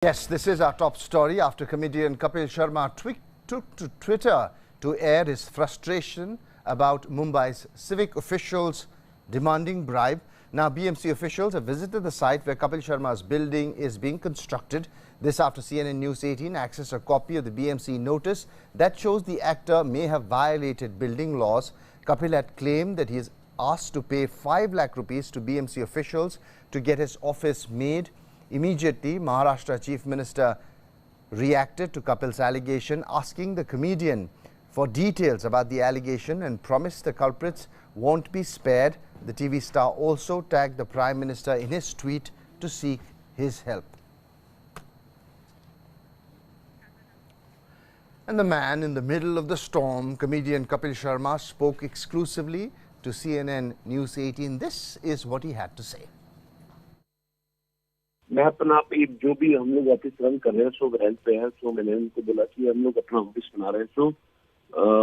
Yes, this is our top story after comedian Kapil Sharma took to Twitter to air his frustration about Mumbai's civic officials demanding bribe. Now, BMC officials have visited the site where Kapil Sharma's building is being constructed. This after CNN News 18 accessed a copy of the BMC notice that shows the actor may have violated building laws. Kapil had claimed that he is asked to pay 5 lakh rupees to BMC officials to get his office made. Immediately, Maharashtra Chief Minister reacted to Kapil's allegation, asking the comedian for details about the allegation and promised the culprits won't be spared. The TV star also tagged the Prime Minister in his tweet to seek his help. And the man in the middle of the storm, comedian Kapil Sharma, spoke exclusively to CNN News 18. This is what he had to say. मैं अपना जो भी हम लोग office run कर रहे हैं so rent पे है, सो मैंने उनको बोला कि हम लोग अपना ऑफिस बना रहे हैं। सो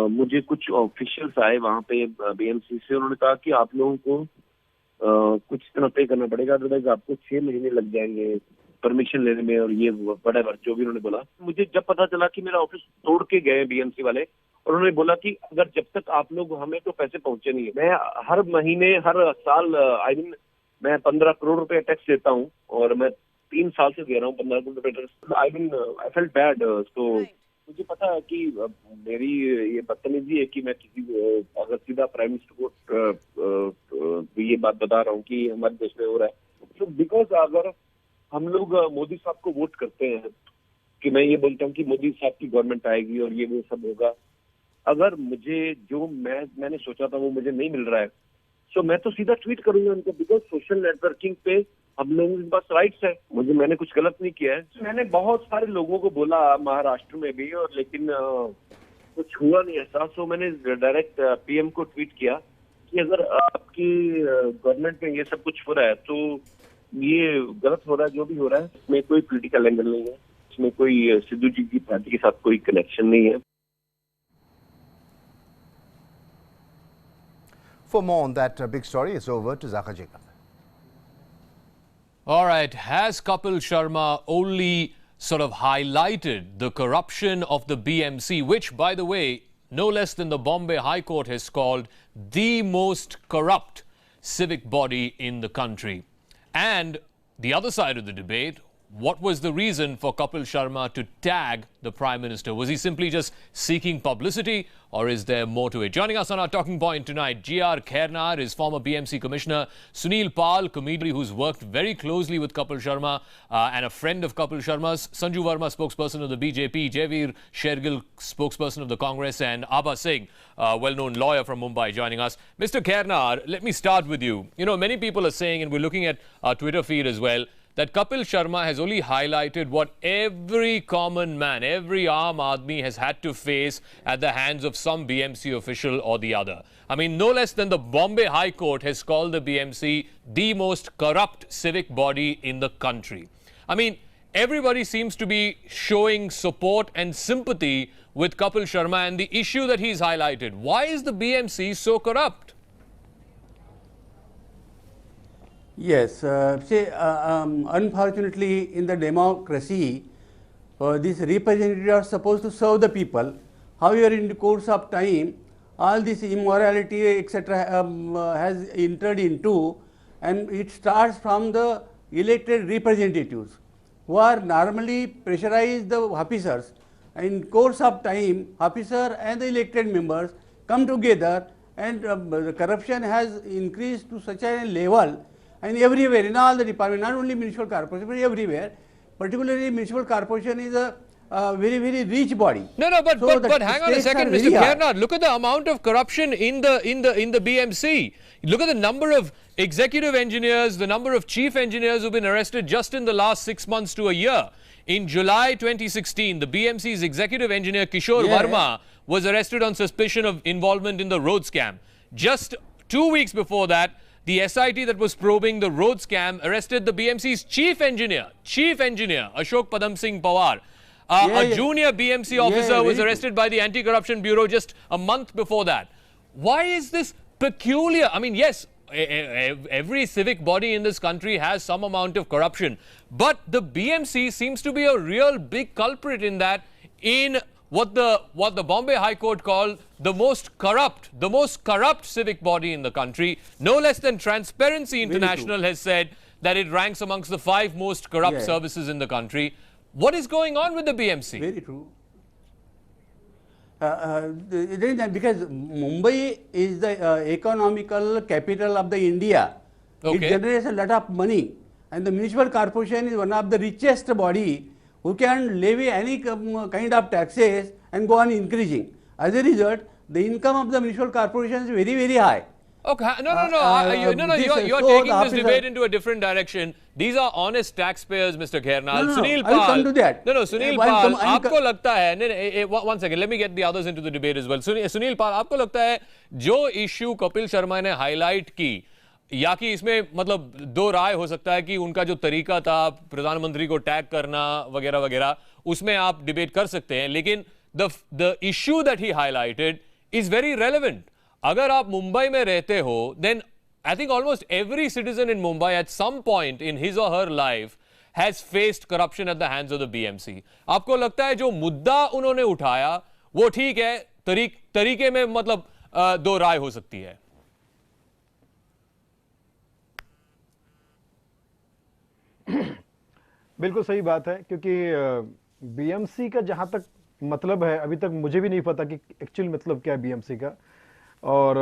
मुझे कुछ ऑफिशियल्स आए वहाँ पे बीएमसी से, उन्होंने कहा कि आप लोगों को कुछ इतना पे करना पड़ेगा, अदरवाइज आपको 6 महीने लग जाएंगे परमिशन लेने में, और ये बड़ा जो भी उन्होंने बोला। मुझे जब पता चला कि मेरा ऑफिस तोड़ के गए बीएमसी वाले, और उन्होंने बोला कि अगर जब तक आप लोग हमें तो पैसे पहुंचे नहीं है, मैं हर महीने हर साल मैं 15 करोड़ रुपए टैक्स देता हूँ, और मैं 3 साल से दे रहा हूँ 15 करोड़ रुपए टैक्स। I felt bad. तो मुझे पता है कि मेरी ये बदतमीजी है कि मैं किसी अगर सीधा प्राइम मिनिस्टर को ये बात बता रहा हूँ कि हमारे देश में हो रहा है। तो बिकॉज अगर हम लोग मोदी साहब को वोट करते हैं कि मैं ये बोलता हूँ कि मोदी साहब की गवर्नमेंट आएगी और ये वो सब होगा, अगर मुझे जो मैंने सोचा था वो मुझे नहीं मिल रहा है, सो मैं तो सीधा ट्वीट करूंगा उनको, बिकॉज सोशल नेटवर्किंग पे हम लोगों के पास राइट्स है। मैंने कुछ गलत नहीं किया है। मैंने बहुत सारे लोगों को बोला महाराष्ट्र में भी, और लेकिन कुछ हुआ नहीं ऐसा। सो मैंने डायरेक्ट पीएम को ट्वीट किया कि अगर आपकी गवर्नमेंट में ये सब कुछ हो रहा है तो ये गलत हो रहा है, जो भी हो रहा है इसमें कोई पॉलिटिकल एंगल नहीं है, इसमें कोई सिद्धू जी की पार्टी के साथ कोई कनेक्शन नहीं है। For more on that big story, it's over to Zaka Jacob. All right. Has Kapil Sharma only sort of highlighted the corruption of the BMC, which, by the way, no less than the Bombay High Court has called the most corrupt civic body in the country? And the other side of the debate, what was the reason for Kapil Sharma to tag the Prime Minister? Was he simply just seeking publicity, or is there more to it? Joining us on our talking point tonight, G.R. Khairnar is former BMC Commissioner, Sunil Pal, comedian who's worked very closely with Kapil Sharma and a friend of Kapil Sharma's, Sanju Verma, spokesperson of the BJP, Javeer Shergill, spokesperson of the Congress, and Abha Singh, well-known lawyer from Mumbai, joining us. Mr. Khairnar, let me start with you. You know, many people are saying, and we're looking at our Twitter feed as well, that Kapil Sharma has only highlighted what every common man, every Aam Aadmi has had to face at the hands of some BMC official or the other. I mean, no less than the Bombay High Court has called the BMC the most corrupt civic body in the country. I mean, everybody seems to be showing support and sympathy with Kapil Sharma and the issue that he's highlighted. Why is the BMC so corrupt? Yes, unfortunately, in the democracy, these representatives are supposed to serve the people. However, in the course of time, all this immorality, etc., has entered into, and it starts from the elected representatives, who are normally pressurize the officers. In course of time, officer and the elected members come together, and the corruption has increased to such a level. And everywhere, in all the departments, not only municipal corporation, but everywhere. Particularly, municipal corporation is a very, very rich body. No, but hang on a second, Mr. Khairnar. Look at the amount of corruption in the BMC. Look at the number of executive engineers, the number of chief engineers who've been arrested just in the last 6 months to a year. In July 2016, the BMC's executive engineer Kishore Verma was arrested on suspicion of involvement in the road scam. Just 2 weeks before that, the SIT that was probing the road scam arrested the BMC's chief engineer, Ashok Padam Singh Pawar. A junior BMC officer was arrested by the Anti-Corruption Bureau just a month before that. Why is this peculiar? I mean, yes, every civic body in this country has some amount of corruption. But the BMC seems to be a real big culprit in that, in what the Bombay High Court called the most corrupt civic body in the country. No less than Transparency International has said that it ranks amongst the 5 most corrupt services in the country. What is going on with the BMC? Very true. Because Mumbai is the economical capital of the India. Okay. It generates a lot of money, and the municipal corporation is one of the richest body who can levy any kind of taxes and go on increasing. As a result, the income of the municipal corporation is very, very high. Okay, no, you're taking this debate into a different direction. These are honest taxpayers, Mr. Khairnal. Sunil Pal. I'll come to that. No, Sunil Pal, आपको लगता है, one second, let me get the others into the debate as well. Sunil Pal, आपको लगता है जो issue Kapil Sharma ने highlight की, या कि इसमें मतलब 2 राय हो सकता है कि उनका जो तरीका था प्रधानमंत्री को टैग करना वगैरह वगैरह, उसमें आप डिबेट कर सकते हैं, लेकिन the issue that he highlighted is very relevant. अगर आप मुंबई में रहते हो, then I think almost every citizen in Mumbai at some point in his or her life has faced corruption at the hands of the BMC. आपको लगता है जो मुद्दा उन्होंने उठाया वो ठीक है, तरीके में मतलब 2 राय हो सकती है? बिल्कुल सही बात है, क्योंकि बीएमसी का जहां तक मतलब है, अभी तक मुझे भी नहीं पता कि एक्चुअल मतलब क्या है बीएमसी का। और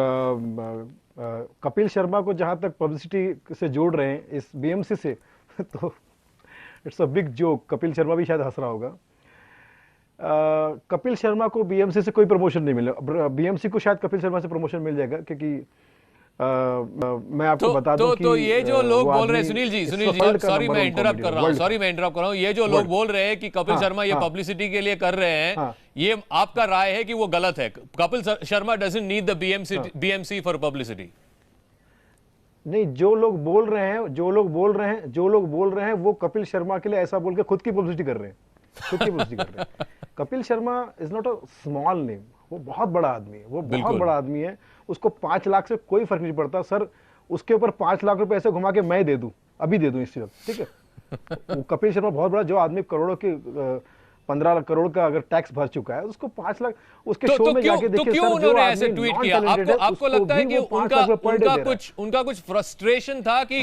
कपिल शर्मा को जहां तक पब्लिसिटी से जोड़ रहे हैं इस बीएमसी से तो it's a big joke. Kapil Sharma भी शायद हंस रहा होगा। कपिल शर्मा को बीएमसी से कोई प्रमोशन नहीं मिला, बीएमसी को शायद कपिल शर्मा से प्रमोशन मिल जाएगा, क्योंकि मैं आपको बता दूं कि तो ये जो लोग बोल रहे हैं, सुनील जी, सॉरी मैं इंटरप्ट कर रहा हूं, ये जो लोग बोल रहे हैं कि कपिल शर्मा ये पब्लिसिटी के लिए कर रहे हैं, ये आपका राय है कि वो गलत है? Kapil Sharma doesn't need the BMC for publicity? नहीं, जो लोग बोल रहे हैं वो कपिल शर्मा के लिए ऐसा बोल के खुद की पब्लिसिटी कर रहे हैं, Kapil Sharma is not a small name, वो बहुत बड़ा आदमी है, वो बहुत बड़ा आदमी है। उसको 5 लाख से कोई फर्क नहीं पड़ता। सर, उसके ऊपर 5 लाख रुपए ऐसे घुमा के मैं दे दूं, अभी दे दूं इसी वक्त, ठीक है? कपिल शर्मा बहुत बड़ा, जो आदमी करोड़ों के 15 करोड़ का अगर टैक्स भर चुका है, उसको 5 लाख उसके शो में जाके देखिए। क्यों उन्होंने ऐसे ट्वीट किया? आपको लगता है कि उनका कुछ फ्रस्ट्रेशन था कि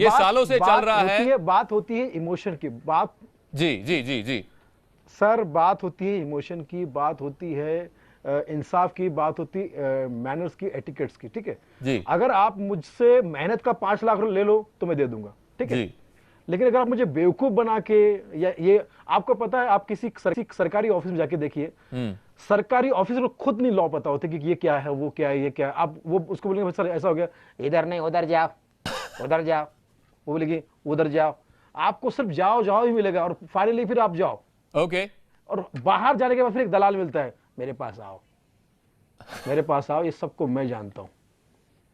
ये सालों से चल रहा है? बात होती है इमोशन की, बात जी सर, बात होती है इमोशन की, बात होती है इंसाफ की, बात होती मैनर्स की, एटिकेट्स की, ठीक है जी। अगर आप मुझसे मेहनत का 5 लाख ले लो तो मैं दे दूंगा, ठीक है, लेकिन अगर आप मुझे बेवकूफ बना के, या ये आपको पता है, आप किसी सरकारी ऑफिस में जाके देखिए, सरकारी ऑफिसर को खुद नहीं लॉ पता होते कि ये क्या है, वो क्या है, ये क्या है। आप वो उसको बोलेंगे सर ऐसा हो गया, इधर नहीं उधर जाओ, उधर जाओ, वो बोलेगी उधर जाओ, आपको सिर्फ जाओ ही मिलेगा, और फाइनली फिर आप जाओ, ओके, और बाहर जाने के बाद फिर एक दलाल मिलता है, मेरे पास आओ, ये सबको मैं जानता हूं,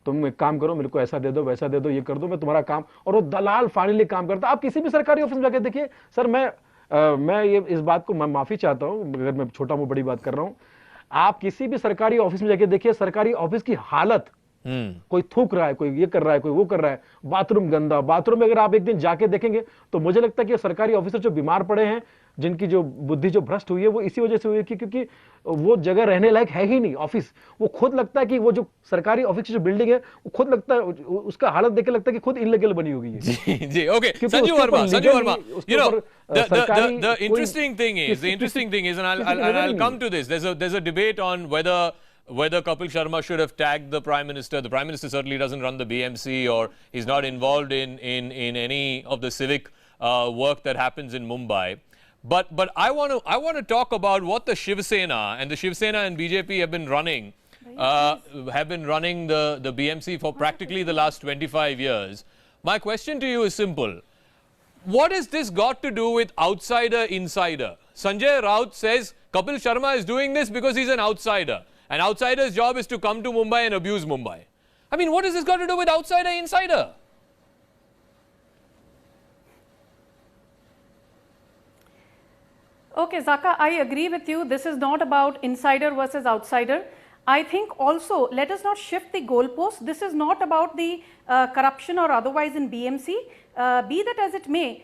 तुम एक काम करो, मेरे को ऐसा दे दो, वैसा दे दो, ये कर दो, मैं तुम्हारा काम, और वो दलाल फाइनली काम करता। आप किसी भी सरकारी ऑफिस में जाके देखिए। सर, मैं ये इस बात को मैं माफी चाहता हूं अगर मैं छोटा मुंह बड़ी बात कर रहा हूं। आप किसी भी सरकारी ऑफिस में जाके देखिए, सरकारी ऑफिस की हालत, कोई थूक रहा है, कोई ये कर रहा है, कोई वो कर रहा है, बाथरूम गंदा, बाथरूम में अगर आप एक दिन जाके देखेंगे तो मुझे लगता है कि सरकारी ऑफिसर जो बीमार पड़े हैं, जिनकी जो बुद्धि जो भ्रष्ट हुई है, वो इसी वजह से हुई है क्योंकि वो जगह रहने लायक है ही नहीं ऑफिस। वो खुद लगता है कि वो जो सरकारी ऑफिस की जो बिल्डिंग है, वो खुद लगता है, उसका हालत देख के लगता है कि खुद इनलीगल बनी होगी है। जी, okay. Sanju Verma, you know, the interesting thing is, and I'll come to this. There's a debate on whether Kapil Sharma should have tagged the Prime Minister. The Prime Minister certainly doesn't run the BMC, or he's not involved in any of the civic work that happens in Mumbai. But I want to talk about what the Shiv Sena and BJP have been running the BMC for practically the last 25 years. My question to you is simple. What has this got to do with outsider insider? Sanjay Raut says Kapil Sharma is doing this because he's an outsider. An outsider's job is to come to Mumbai and abuse Mumbai. I mean, what has this got to do with outsider insider? Okay, Zaka, I agree with you. This is not about insider versus outsider. I think also, let us not shift the goalposts. This is not about the corruption or otherwise in BMC. Be that as it may,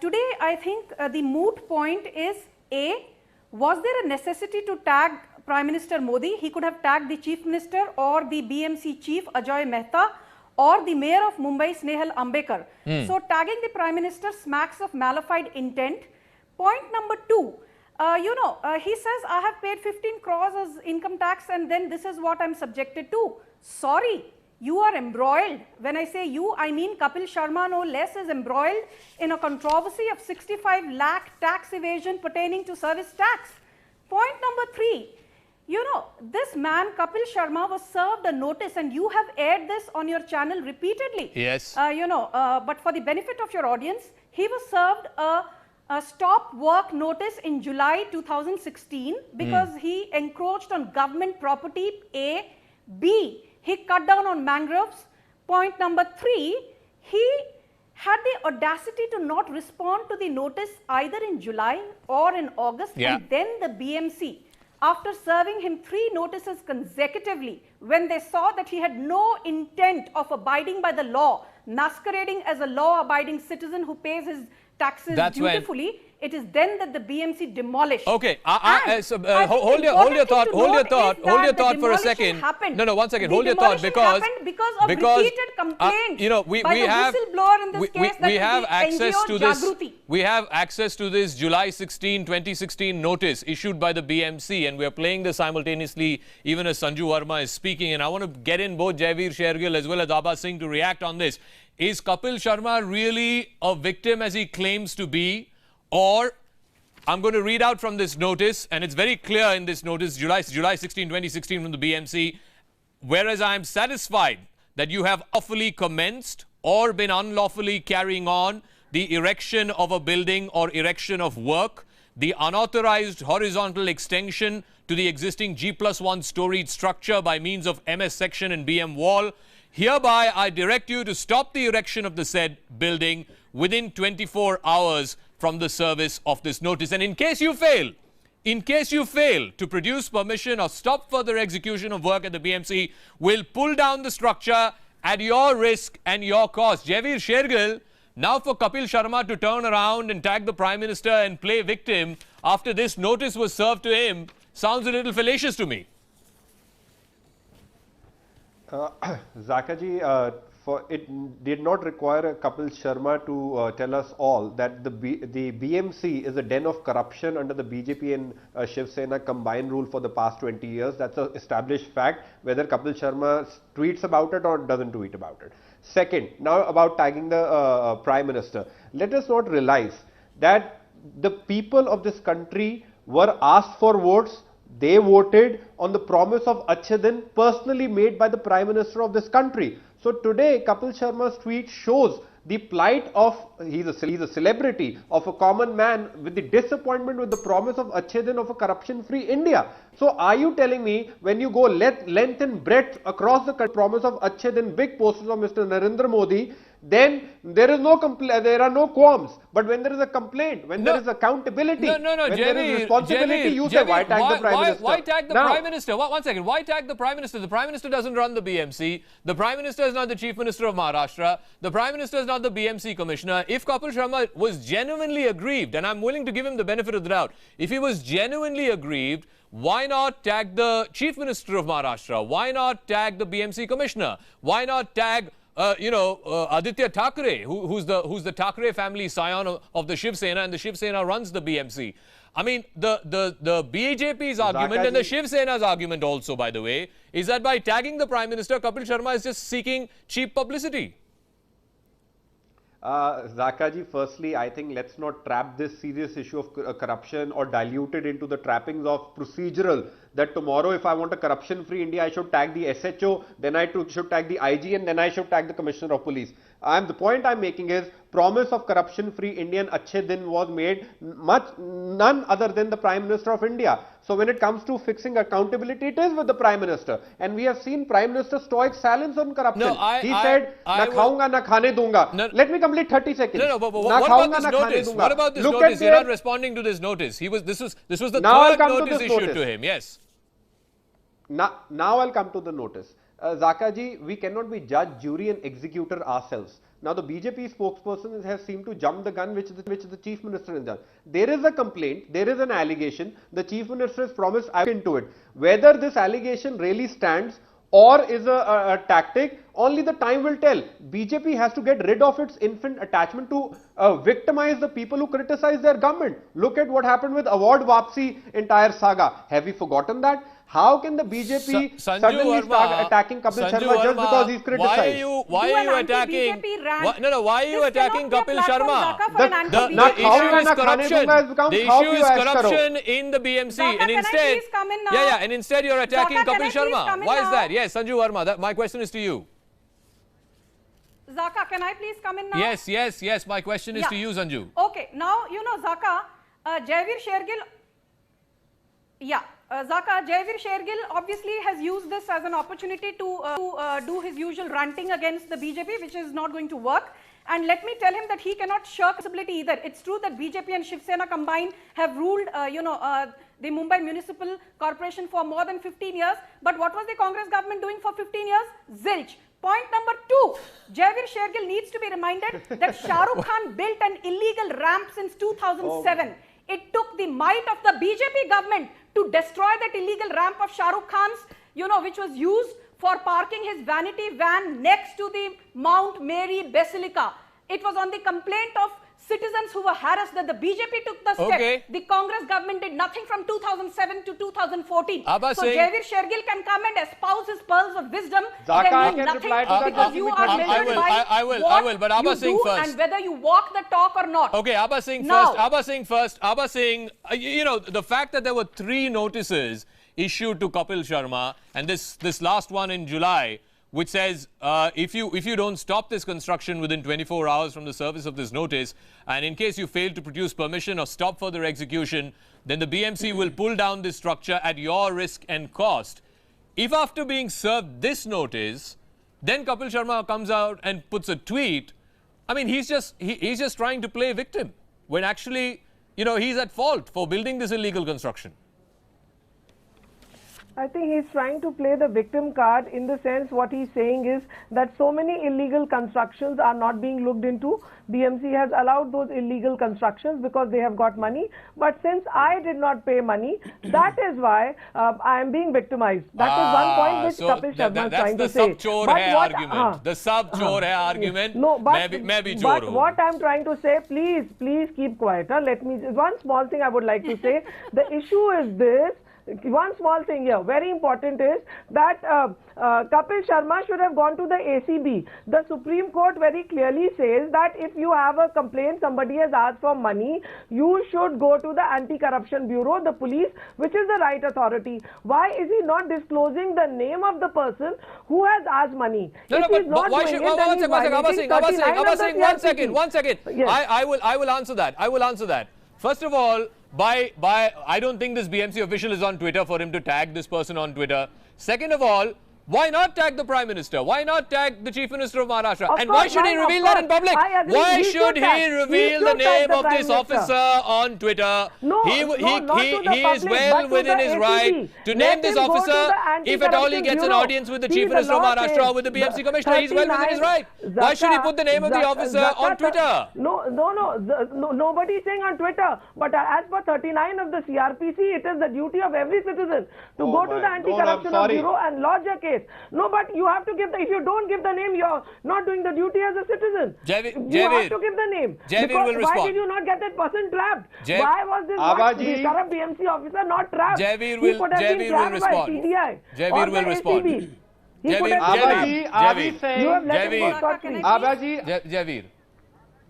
today I think the moot point is A, was there a necessity to tag Prime Minister Modi? He could have tagged the Chief Minister or the BMC Chief Ajoy Mehta or the Mayor of Mumbai Snehal Ambekar. So tagging the Prime Minister smacks of malafide intent. Point number 2. He says, I have paid 15 crores as income tax and then this is what I'm subjected to. Sorry, you are embroiled. When I say you, I mean Kapil Sharma no less is embroiled in a controversy of 65 lakh tax evasion pertaining to service tax. Point number 3, this man Kapil Sharma was served a notice and you have aired this on your channel repeatedly. Yes. But for the benefit of your audience, he was served a stop work notice in July 2016 because he encroached on government property, A. B, he cut down on mangroves. Point number 3, he had the audacity to not respond to the notice either in July or in August. And then the BMC, after serving him 3 notices consecutively, when they saw that he had no intent of abiding by the law, masquerading as a law-abiding citizen who pays his taxes dutifully, it is then that the BMC demolished. Okay, hold your thought for a second. No, one second. Hold your thought because of repeated complaints by the whistleblower in this case we have access to this. Jagruti. We have access to this July 16, 2016 notice issued by the BMC, and we are playing this simultaneously even as Sanju Verma is speaking. And I want to get in both Jaiveer Shergill as well as Abha Singh to react on this. Is Kapil Sharma really a victim as he claims to be? Or, I'm going to read out from this notice, and it's very clear in this notice, July 16, 2016 from the BMC, whereas I am satisfied that you have lawfully commenced or been unlawfully carrying on the erection of a building or erection of work, the unauthorized horizontal extension to the existing G+1 storied structure by means of MS section and BM wall. Hereby, I direct you to stop the erection of the said building within 24 hours from the service of this notice. And in case you fail to produce permission or stop further execution of work at the BMC, will pull down the structure at your risk and your cost. Jaiveer Shergill, now for Kapil Sharma to turn around and tag the Prime Minister and play victim after this notice was served to him sounds a little fallacious to me. Zakaji, it did not require Kapil Sharma to tell us all that the BMC is a den of corruption under the BJP and Shiv Sena combined rule for the past 20 years. That's an established fact, whether Kapil Sharma tweets about it or doesn't tweet about it. Second, now about tagging the Prime Minister. Let us not realize that the people of this country were asked for votes. They voted on the promise of Achhe Din personally made by the Prime Minister of this country. So today, Kapil Sharma's tweet shows the plight of, he's a celebrity, of a common man with the disappointment with the promise of Achhe Din of a corruption-free India. So are you telling me when you go length and breadth across the promise of Achhe Din, big posters of Mr. Narendra Modi, then there is there are no qualms. But when there is a complaint, when there is accountability, when there is responsibility, you say, why tag the Prime Minister? Why tag the Prime Minister? One second. Why tag the Prime Minister? The Prime Minister doesn't run the BMC. The Prime Minister is not the Chief Minister of Maharashtra. The Prime Minister is not the BMC Commissioner. If Kapil Sharma was genuinely aggrieved, and I'm willing to give him the benefit of the doubt, if he was genuinely aggrieved, why not tag the Chief Minister of Maharashtra? Why not tag the BMC Commissioner? Why not tag Aditya Thackeray, who's the Thackeray family scion of the Shiv Sena, and the Shiv Sena runs the BMC. I mean, the BJP's argument and the Shiv Sena's argument also, by the way, is that by tagging the Prime Minister, Kapil Sharma is just seeking cheap publicity. Zakaji, firstly, I think let's not trap this serious issue of corruption or dilute it into the trappings of procedural. That tomorrow, if I want a corruption-free India, I should tag the SHO, then I should tag the IG, and then I should tag the Commissioner of Police. The point I'm making is, promise of corruption-free Indian Achhe Din was made none other than the Prime Minister of India. So when it comes to fixing accountability, it is with the Prime Minister. And we have seen Prime Minister stoic silence on corruption. He said, na khaunga, na khane dunga. No, let me complete 30 seconds. But what about this notice? What about this notice? You're not responding to this notice. This was the third notice issued to him. Yes. Now I'll come to the notice. Zaka ji, we cannot be judge, jury and executor ourselves. Now the BJP spokesperson has seemed to jump the gun which the Chief Minister has done. There is a complaint, there is an allegation, the Chief Minister has promised I will look into it. Whether this allegation really stands or is a tactic, only the time will tell. BJP has to get rid of its infant attachment to victimize the people who criticize their government. Look at what happened with Award Wapsi entire saga. Have we forgotten that? How can the BJP suddenly start attacking Kapil Sharma just because he's criticized? Why are you attacking? Why are you attacking Kapil Sharma? The issue is corruption. The issue is corruption in the BMC, and instead, and instead you're attacking Kapil Sharma. Why is that? Yes, Sanju Verma. My question is to you. Zaka, can I please come in now? Yes. My question is to you, Sanju. Okay, now Zaka, Jaiveer Shergill. Zaka, Jaiveer Shergill obviously has used this as an opportunity to do his usual ranting against the BJP, which is not going to work. And let me tell him that he cannot shirk responsibility either. It's true that BJP and Shiv Sena combined have ruled, the Mumbai Municipal Corporation for more than 15 years. But what was the Congress government doing for 15 years? Zilch. Point number 2, Jaiveer Shergill needs to be reminded that Shah Rukh Khan built an illegal ramp since 2007. It took the might of the BJP government to destroy that illegal ramp of Shah Rukh Khan's, which was used for parking his vanity van next to the Mount Mary Basilica. It was on the complaint of citizens who were harassed that the BJP took the step. Okay. The Congress government did nothing from 2007 to 2014. Abba so Singh, Jaiveer Shergill can come and espouse his pearls of wisdom. Zaka, It I can mean can nothing reply to that because you are measured by I will, but Abba you Singh do first. and whether you walk the talk or not. Okay, Abba Singh Now, first. Abba Singh, the fact that there were 3 notices issued to Kapil Sharma, and this last one in July, which says if you don't stop this construction within 24 hours from the service of this notice, and in case you fail to produce permission or stop further execution, then the BMC will pull down this structure at your risk and cost. If after being served this notice, then Kapil Sharma comes out and puts a tweet, I mean, he's just trying to play victim when actually, he's at fault for building this illegal construction. I think he's trying to play the victim card in the sense what he's saying is that so many illegal constructions are not being looked into. BMC has allowed those illegal constructions because they have got money. But since I did not pay money, that is why I am being victimized. That is one point which Kapil Sharma is trying to say. That's the sub-chor hai argument. The sub-chor hai argument. No, but what I'm trying to say, please keep quiet. Let me, one small thing I would like to say. The issue is this. One small thing here, very important is that Kapil Sharma should have gone to the ACB. The Supreme Court very clearly says that if you have a complaint, somebody has asked for money, you should go to the Anti-Corruption Bureau, the police, which is the right authority. Why is he not disclosing the name of the person who has asked money? One second. Yes. I will answer that. First of all, I don't think this BMC official is on Twitter for him to tag this person on Twitter. Second of all, why not tag the Prime Minister? Why not tag the Chief Minister of Maharashtra? And why should he reveal that in public? Why should he reveal the name of this officer on Twitter? He is well within his right to name this officer if at all he gets an audience with the Chief Minister of Maharashtra or with the BMC Commissioner. He's well within his right. Why should he put the name of the officer on Twitter? No, nobody is saying on Twitter. But as per 39 of the CRPC, it is the duty of every citizen to go to the Anti-Corruption Bureau and lodge a case. No, but you have to give if you don't give the name, you're not doing the duty as a citizen. You have to give the name. Why did you not get that person trapped? Why was this corrupt BMC officer not trapped? Javier will respond. Javier will respond.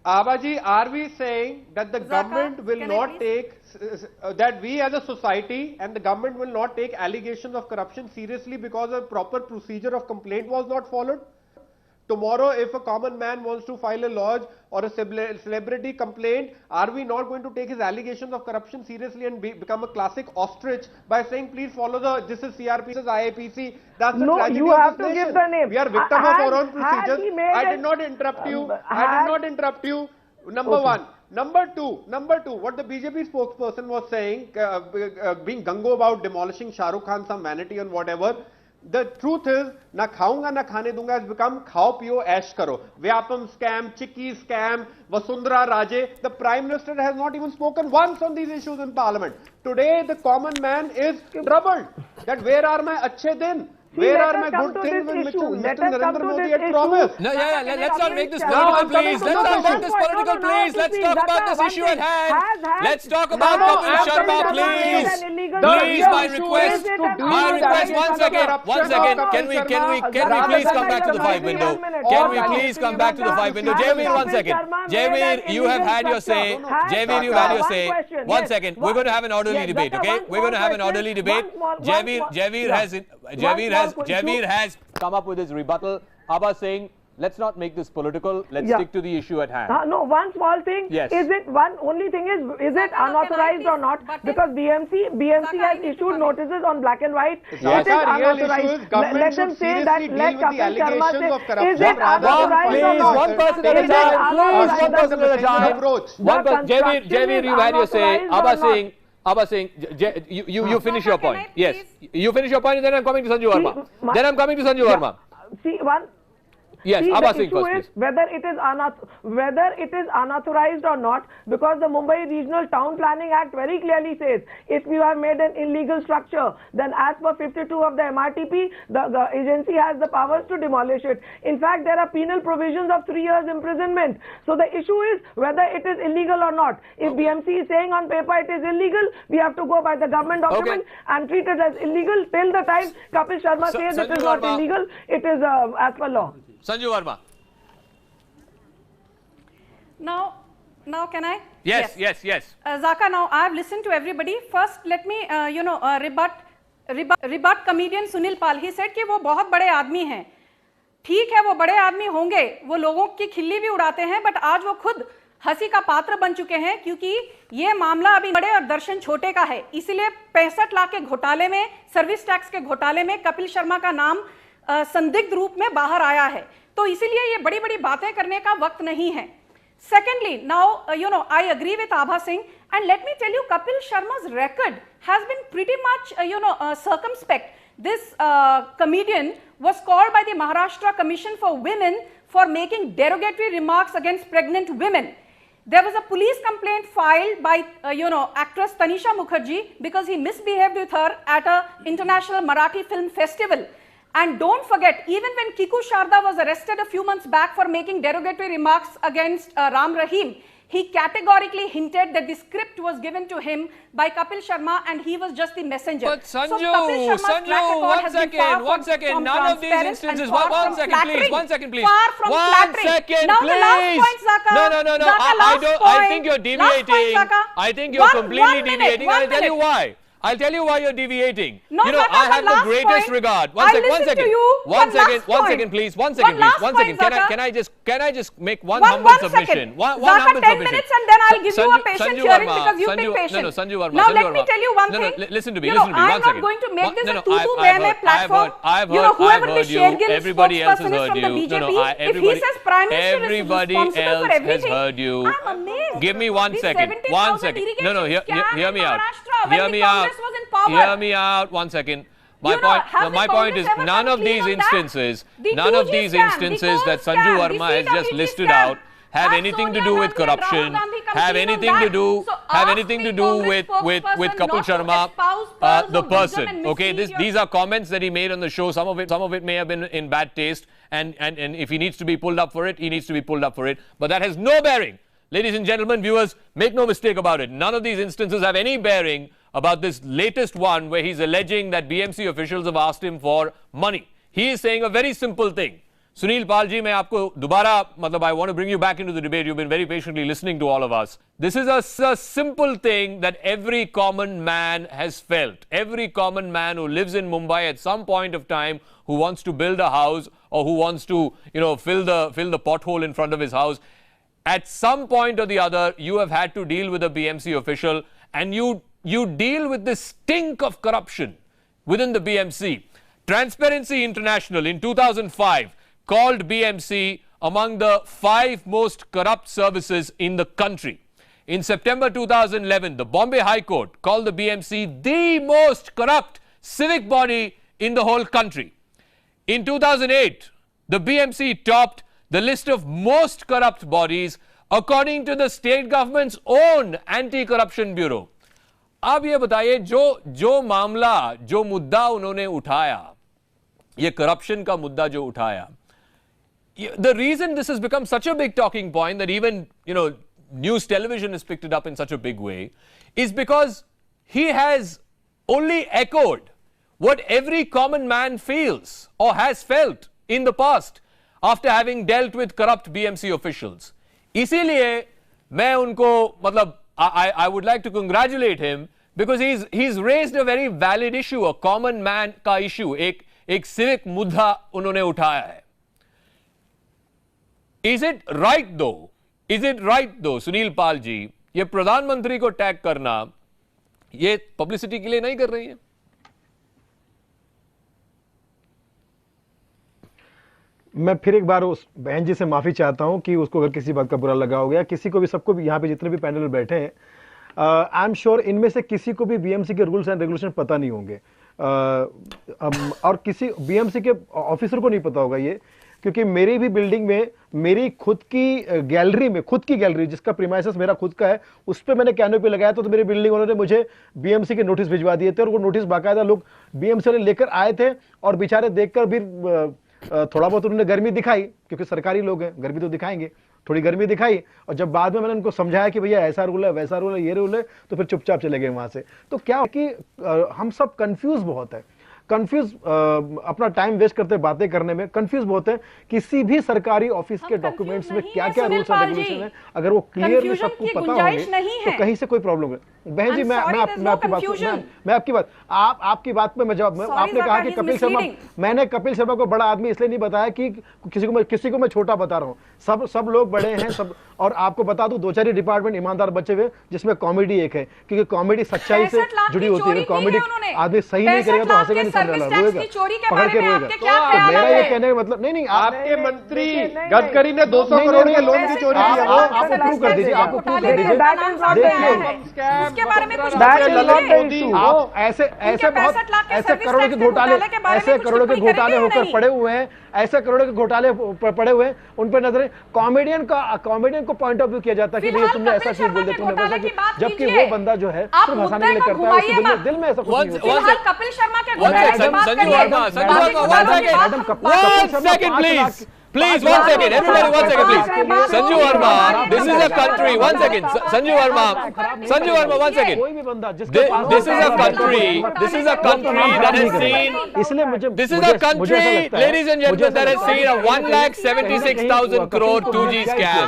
Abaji, are we saying that the government will not take, that we as a society and the government will not take allegations of corruption seriously because a proper procedure of complaint was not followed? Tomorrow, if a common man wants to file a lodge or a celebrity complaint, are we not going to take his allegations of corruption seriously and become a classic ostrich by saying, please follow this is CRP, this is IAPC? That's the tragedy you of have this to nation. give the name. We are victims of our own procedures. I did not interrupt you. Number one. Number two, what the BJP spokesperson was saying, being gungo about demolishing Shah Rukh Khan, some vanity and whatever. The truth is, na khaunga na khane dunga has become khao piyo ash karo. Vyapam scam, Chikki scam, Vasundhara Raje. The Prime Minister has not even spoken once on these issues in Parliament. Today, the common man is troubled. That where are my achhe din? Where are my good things which Mr. Narendra Modi had promised? No, let's not make this political, please. Let's not make this political, please. Let's talk about this issue at hand. Let's talk about Kapil Sharma, please. Please, my request, one second. Can we please come back to the 5 window? Can we please come back to the 5 window? Javeer, 1 second. Javeer, you have had your say. Javeer, you had your say. 1 second. We're going to have an orderly debate, okay? We're going to have an orderly debate. Javeer has come up with his rebuttal. Abba saying, let's not make this political. Let's stick to the issue at hand. No, one small thing. Yes. Is it only thing is it unauthorized or not? Because BMC has issued notices on black and white. It is unauthorized. Let them say that. Let Kapil Sharma say, is it unauthorized or not? One person at a time. Please, one person at a time. Javeer, you had your say. Abba saying, you finish your point. Yes, you finish your point, and then I'm coming to Sanju Verma. See, Yes, see, Abba the issue is whether it is unauthorized or not, because the Mumbai Regional Town Planning Act very clearly says if you have made an illegal structure, then as per 52 of the MRTP, the agency has the powers to demolish it. In fact, there are penal provisions of 3 years imprisonment. So the issue is whether it is illegal or not. If BMC is saying on paper it is illegal, we have to go by the government document and treat it as illegal till the time Kapil Sharma says it is not illegal, it is as per law. Sanju Verma. Now can I? Yes. Zaka, now I have listened to everybody. First, let me, rebut comedian Sunil Pal. He said कि वो बहुत बड़े आदमी हैं. ठीक है, वो बड़े आदमी होंगे, वो लोगों की खिल्ली भी उड़ाते हैं, बट आज वो खुद हंसी का पात्र बन चुके हैं, क्योंकि ये मामला अभी बड़े और दर्शन छोटे का है. इसीलिए 65 लाख के घोटाले में, सर्विस टैक्स के घोटाले में कपिल शर्मा का नाम संदिग्ध रूप में बाहर आया है. तो इसीलिए ये बड़ी बड़ी बातें करने का वक्त नहीं है. Secondly, now I agree with Abha Singh, and let me tell you, Kapil Sharma's record has been pretty much circumspect. This comedian was called by the Maharashtra Commission for Women for making derogatory remarks against pregnant women. There was a police complaint filed by actress Tanisha Mukherjee because he misbehaved with her at a international Marathi film festival. And don't forget, even when Kiku Sharda was arrested a few months back for making derogatory remarks against Ram Rahim, he categorically hinted that the script was given to him by Kapil Sharma and he was just the messenger. But Sanju, one second. None of these instances. One second, please. Far from flattering. Now the last point, Zaka. No. I think you're deviating. I think you're completely deviating. I'll tell you why. I'll tell you why you're deviating. No, I have the greatest regard. One second, please. Can I just make one humble submission? One humble 10 minutes and then I'll give you a patient hearing because you've been patient. No, Sanju Verma. Now let me tell you one thing. Listen to me. I'm not going to make this a tutu-meme platform. Whoever the Shergill spokesperson is from the BJP, if he says Prime Minister is responsible for everything, I'm amazed. Give me 1 second. No, hear me out. Hear me out. 1 second. My point is none of these instances that Sanju Verma has just listed out have anything to do with corruption, have anything to do with Kapil Sharma, the person. Okay, these are comments that he made on the show. Some of it may have been in bad taste, and if he needs to be pulled up for it, he needs to be pulled up for it. But that has no bearing. Ladies and gentlemen, viewers, make no mistake about it. None of these instances have any bearing about this latest one where he's alleging that BMC officials have asked him for money. He is saying a very simple thing. Sunil Palji, I want to bring you back into the debate. You've been very patiently listening to all of us. This is a simple thing that every common man has felt. Every common man who lives in Mumbai at some point of time, who wants to build a house or who wants to, fill the pothole in front of his house. At some point or the other, you have had to deal with a BMC official, and you deal with this stink of corruption within the BMC. Transparency International in 2005 called BMC among the 5 most corrupt services in the country. in September 2011, the Bombay High Court called the BMC the most corrupt civic body in the whole country. In 2008, the BMC topped the list of most corrupt bodies according to the state government's own anti-corruption bureau. अब ये बताइए जो मामला, जो मुद्दा उन्होंने उठाया, ये करप्शन का मुद्दा जो उठाया, the reason this has become such a big talking point that even, news television has picked it up in such a big way is because he has only echoed what every common man feels or has felt in the past after having dealt with corrupt BMC officials. इसीलिए मैं उनको I would like to congratulate him because he's raised a very valid issue, a common man का issue, एक civic मुद्दा उन्होंने उठाया है. Is it right though? Sunil Pal ji, ये प्रधानमंत्री को टैग करना, ये पब्लिसिटी के लिए नहीं कर रही है? मैं फिर एक बार उस बहन जी से माफी चाहता हूं कि उसको अगर किसी बात का बुरा लगा हो गया, किसी को भी, सबको भी, यहाँ पे जितने भी पैनल में बैठे हैं, आई एम श्योर इनमें से किसी को भी बीएमसी के रूल्स एंड रेगुलेशन पता नहीं होंगे, और किसी बीएमसी के ऑफिसर को नहीं पता होगा ये, क्योंकि मेरी भी बिल्डिंग में मेरी खुद की गैलरी जिसका प्रीमाइसेस मेरा खुद का है, उस पर मैंने कैनोपी लगाया तो मेरी बिल्डिंग उन्होंने मुझे बीएमसी के नोटिस भिजवा दिए थे, और वो नोटिस बाकायदा लोग बीएमसी वाले लेकर आए थे, और बेचारे देखकर भी थोड़ा बहुत उन्होंने गर्मी दिखाई, क्योंकि सरकारी लोग हैं, गर्मी तो दिखाएंगे, थोड़ी गर्मी दिखाई, और जब बाद में मैंने उनको समझाया कि भैया ऐसा रूल है, वैसा रूल है, ये रूल है, तो फिर चुपचाप चले गए वहां से. तो क्या कि हम सब कंफ्यूज बहुत है, अपना टाइम वेस्ट करते बातें करने में कंफ्यूज बहुत है. किसी भी सरकारी ऑफिस के डॉक्यूमेंट्स में क्या क्या रूल्स एंड रेगुलेशन है, अगर वो क्लियरली सबको पता होंगे तो कहीं से कोई प्रॉब्लम है. बहन जी, मैं आपकी बात में मैं जवाब, आपने कहा कि कपिल शर्मा, मैंने कपिल शर्मा को बड़ा आदमी इसलिए नहीं बताया कि किसी को मैं छोटा बता रहा हूँ, सब लोग बड़े हैं सब. और आपको बता दूं, 2-4 डिपार्टमेंट ईमानदार बचे हुए, जिसमें कॉमेडी एक है, क्योंकि कॉमेडी सच्चाई से जुड़ी होती है. कॉमेडी आदमी सही नहीं करेगा तो हंसेगा नहीं, पकड़ के रोएगा. तो मेरा ये कहने का मतलब नहीं, आपके मंत्री गडकरी ने 200 करोड़ के लोन की चोरी की है, आप प्रूव कर दीजिए, आपको प्रूव कर दीजिए. आप ऐसे करोड़ों के घोटाले होकर पड़े हुए हैं, ऐसे करोड़ों के घोटाले पड़े हुए हैं, उन पर नजर. कॉमेडियन को पॉइंट ऑफ व्यू किया जाता है कि भैया तुमने ऐसा क्यों बोल दिया, तुमने वैसा क्यों, जबकि वो बंदा जो है सिर्फ हंसाने के लिए करता है, उसके दिल में ऐसा कुछ नहीं होता. कपिल शर्मा के Please, 1 second. Everybody, 1 second, please. Sanju Verma, this is a country. 1 second. Sanju Verma, 1 second. This is a country that has seen. This is a country, ladies and gentlemen, that has seen a 1,76,000 crore 2G scam.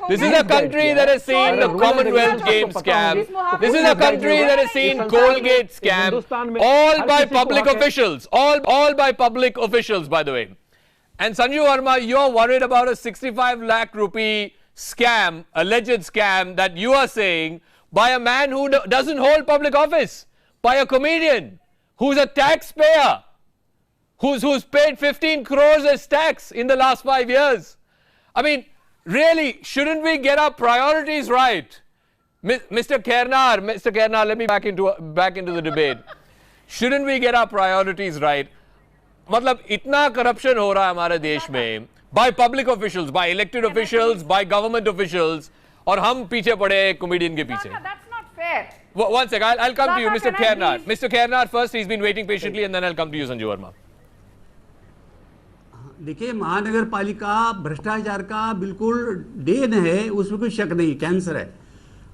This is a country that has seen the Commonwealth Games scam. This is a country that has seen Colgate scam. All by public officials. All by public officials, by the way. And Sanju Verma, you're worried about a 65 lakh rupee scam, alleged scam that you are saying by a man who doesn't hold public office, by a comedian who's a taxpayer, who's paid 15 crores as tax in the last 5 years. I mean, really, shouldn't we get our priorities right? Mr. Khernar, let me back into the debate. Shouldn't we get our priorities right? मतलब इतना corruption हो रहा है हमारे देश में by public officials, by elected officials, by government officials, और हम पीछे पड़े कॉमेडियन के पीछे. That's not fair. One second, I'll come to you, Mr. Khernar. Mr. Khernar first, he's been waiting patiently, and then I'll come to you, Sanju Verma. देखिए, महानगर पालिका भ्रष्टाचार का बिल्कुल देन है, उसमें कोई शक नहीं, कैंसर है.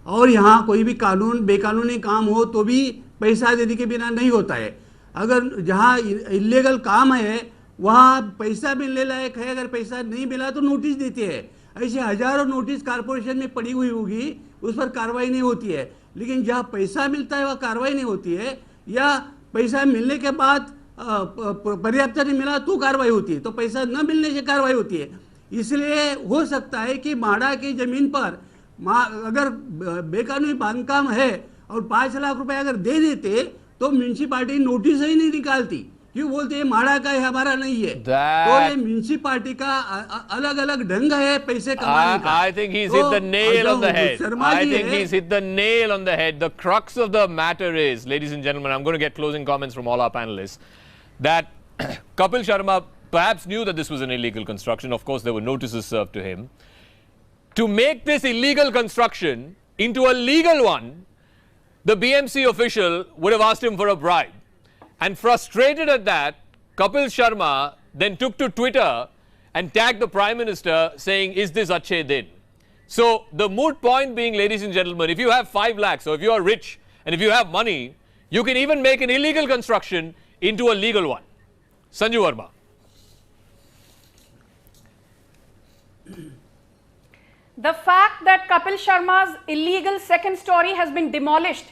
और यहाँ कोई भी बेकानूनी काम हो तो भी पैसा देने के बिना नहीं होता है. अगर जहाँ इलीगल काम है वहाँ पैसा मिलने लायक है, अगर पैसा नहीं मिला तो नोटिस देते हैं. ऐसे हजारों नोटिस कारपोरेशन में पड़ी हुई होगी, उस पर कार्रवाई नहीं होती है. लेकिन जहाँ पैसा मिलता है वहाँ कार्रवाई नहीं होती है, या पैसा मिलने के बाद पर्याप्त नहीं मिला तो कार्रवाई होती है, तो पैसा न मिलने से कार्रवाई होती है. इसलिए हो सकता है कि माड़ा की जमीन पर अगर बेकानूनी बांधकाम है और 5 लाख रुपए अगर दे देते तो म्यूनसिपालिटी नोटिस ही नहीं निकालती, क्यों बोलते हैं माड़ा का है हमारा नहीं है? तो ये म्यूनिसिपालिटी का अलग अलग ढंग है पैसे कमाने का. I think he's hit the nail on the head. I think he's hit the nail on the head. The crux of the matter is, ladies and gentlemen, I'm going to get closing comments from all our panelists, that Kapil Sharma perhaps knew that this was an illegal construction. Of course, there were notices served to him. To make this illegal construction into a legal one, the BMC official would have asked him for a bribe. And frustrated at that, Kapil Sharma then took to Twitter and tagged the Prime Minister saying, is this Achhe Din? So the moot point being, ladies and gentlemen, if you have 5 lakhs, or if you are rich and if you have money, you can even make an illegal construction into a legal one. Sanju Verma. The fact that Kapil Sharma's illegal second story has been demolished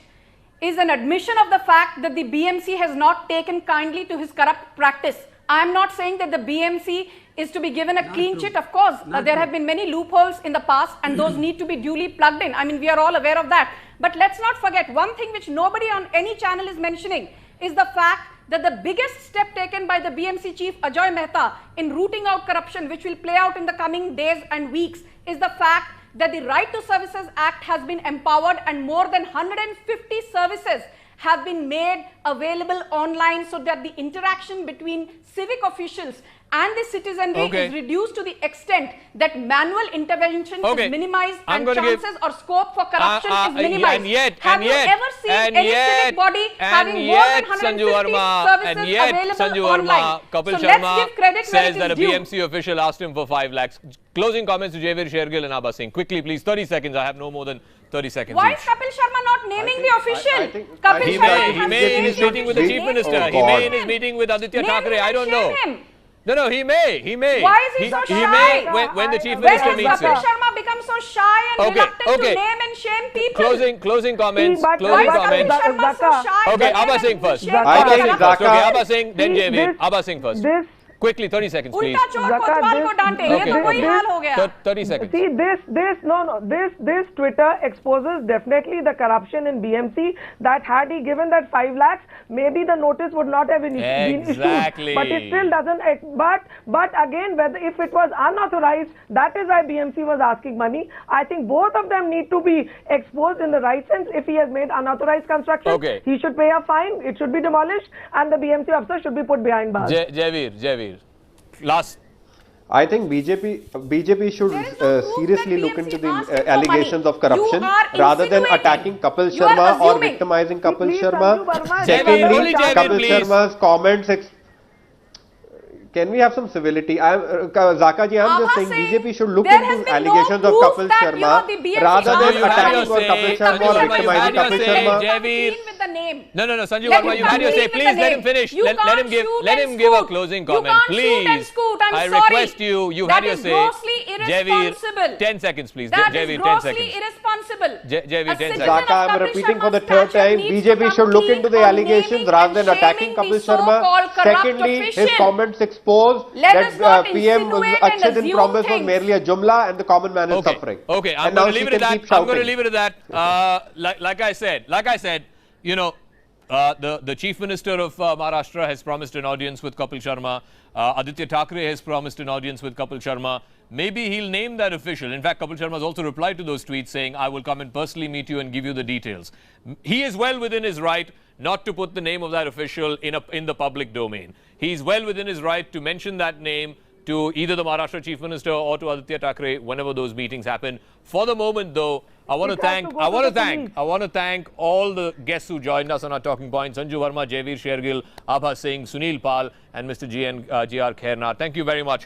is an admission of the fact that the BMC has not taken kindly to his corrupt practice. I am not saying that the BMC is to be given a clean chit. Of course, there have been many loopholes in the past and those need to be duly plugged in. I mean, we are all aware of that. But let's not forget one thing which nobody on any channel is mentioning is the fact that the biggest step taken by the BMC chief Ajoy Mehta in rooting out corruption, which will play out in the coming days and weeks, is the fact that the Right to Services Act has been empowered and more than 150 services have been made available online so that the interaction between civic officials and the citizenry is reduced to the extent that manual intervention is minimized and chances or scope for corruption is minimized. Have you ever seen any civic body having more than 150 services available online? Kapil So let's give credit Sharma where says it that a is due. BMC official asked him for 5 lakhs. Closing comments to Javier Shergill and Abha Singh. Quickly, please, 30 seconds. I have no more than 30 seconds Why each. is Kapil Sharma not naming the official? He may in his meeting with the Chief Minister. He may in his meeting with Aditya Thackeray. I don't know. No, he may. Why is he so shy? He may when the Chief Minister meets him. When has Kapil Sharma become so shy and reluctant to name and shame people? Closing comments. Why is Kapil Sharma so shy? Okay, Abha Singh first. Abha Singh, then Javier. Abha Singh first. Quickly, 30 seconds, please. उल्टा चोर कोतवाल को डांटे, ये तो कोई हाल हो गया. 30 seconds. See, this Twitter exposes definitely the corruption in BMC, that had he given that 5 lakhs, maybe the notice would not have been issued. But it still doesn't, but again, whether if it was unauthorized, that is why BMC was asking money. I think both of them need to be exposed in the right sense. If he has made unauthorized construction, he should pay a fine, it should be demolished, and the BMC officer should be put behind bars. Javier. Last. I think BJP should seriously look into the allegations of corruption rather than attacking Kapil Sharma or victimizing Kapil Sharma. Secondly, Kapil Sharma's comments. Can we have some civility? Zaka ji, I'm just saying BJP should look into allegations of Kapil Sharma rather than attacking Kapil Sharma or victimizing Kapil Sharma. No, Sanju Verma, you had your say. Please let him finish. Let him give a closing comment. Please. I request you. You had your say. Javier, 10 seconds, please. Javier, 10 seconds. Irresponsible. Javier, 10 seconds. Zaka, I'm repeating for the third time. BJP should look into the allegations rather than attacking Kapil Sharma. Secondly, his comments expose that PM Achhe Din promise was merely a jumla and the common man is suffering. Okay, I'm going to leave it at that. Like I said, you know, the Chief Minister of Maharashtra has promised an audience with Kapil Sharma. Aditya Thackeray has promised an audience with Kapil Sharma. Maybe he'll name that official. In fact, Kapil Sharma has also replied to those tweets saying, I will come and personally meet you and give you the details. He is well within his right not to put the name of that official in the public domain. He's well within his right to mention that name to either the Maharashtra Chief Minister or to Aditya Thackeray whenever those meetings happen. For the moment, though, I want to thank all the guests who joined us on our talking points: Sanju Verma, Javier Shergill, Abha Singh, Sunil Pal, and Mr. G.R. Khairnar. Thank you very much.